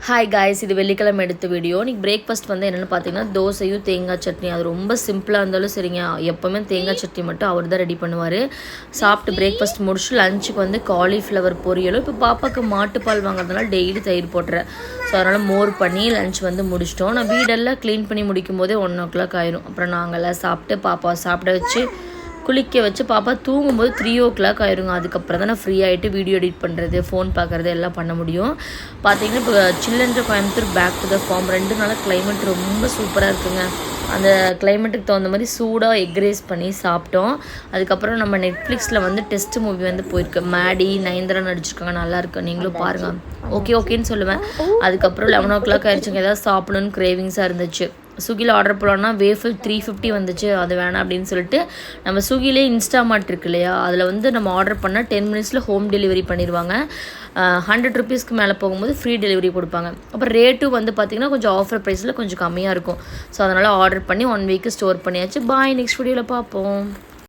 Hi guys, இது வெள்ளிக்கிழமை எடுத்த வீடியோ. இன்றைக்கி பிரேக்ஃபாஸ்ட் வந்து என்னென்னு பார்த்தீங்கன்னா தோசையும் தேங்காய் சட்னி. அது ரொம்ப சிம்பிளாக இருந்தாலும் சரிங்க, எப்போவுமே தேங்காய் சட்னி மட்டும் அவர் தான் ரெடி பண்ணுவார். சாப்பிட்டு பிரேக்ஃபாஸ்ட் முடிச்சுட்டு லஞ்சுக்கு வந்து காலிஃப்ளவர் பொரியலும். இப்போ பாப்பாவுக்கு மாட்டுப்பால் வாங்குறதுனால டெய்லி தயிர் போட்டுறேன். ஸோ அதனால் மோர் பண்ணி லஞ்ச் வந்து முடிச்சிட்டோம். நான் வீடெல்லாம் க்ளீன் பண்ணி முடிக்கும் போதே 1 o'clock ஆயிரும். அப்புறம் நாங்கள்லாம் சாப்பிட்டு பாப்பாவை சாப்பிட வச்சு குளிக்க வச்சு பாப்பா தூங்கும்போது 3 o'clock ஆயிருங்க. அதுக்கப்புறம் தான் நான் ஃப்ரீ ஆகிட்டு வீடியோ எடிட் பண்ணுறது, ஃபோன் பார்க்குறது எல்லாம் பண்ண முடியும். பார்த்தீங்கன்னா இப்போ சில்லுன்ற Coimbatore back to the farm 2 நாளாக கிளைமேட் ரொம்ப சூப்பராக இருக்குங்க. அந்த கிளைமேட்டுக்கு தகுந்த மாதிரி சூடாக எக் ரைஸ் பண்ணி சாப்பிட்டோம். அதுக்கப்புறம் நம்ம நெட்ஃப்ளிக்ஸில் வந்து டெஸ்ட் மூவி வந்து போயிருக்கு. மேடி, நயன்தாரா நடிச்சிருக்காங்க, நல்லாயிருக்கு, நீங்களும் பாருங்கள். ஓகேன்னு சொல்லுவேன். அதுக்கப்புறம் 11 o'clock ஆயிடுச்சுங்க. ஏதாவது சாப்பிடணுன்னு கிரேவிங்ஸாக இருந்துச்சு. ஸ்விக்கியில் ஆர்டர் போடலான்னா வேஃபில் 350 வந்துச்சு. அது வேணாம் அப்படின்னு சொல்லிட்டு நம்ம ஸ்விக்கிலே இன்ஸ்டாமார்ட் இருக்கு இல்லையா, அதில் வந்து நம்ம ஆர்டர் பண்ணால் 10 minutes ஹோம் டெலிவரி பண்ணிடுவாங்க. 100 rupeesக்கு மேலே போகும்போது ஃப்ரீ டெலிவரி கொடுப்பாங்க. அப்புறம் ரேட்டும் வந்து பார்த்திங்கன்னா கொஞ்சம் ஆஃபர் ப்ரைஸில் கொஞ்சம் கம்மியாக இருக்கும். ஸோ அதனால் ஆர்டர் பண்ணி 1 week ஸ்டோர் பண்ணியாச்சு. பாய், நெக்ஸ்ட் வீடியோவில் பார்ப்போம்.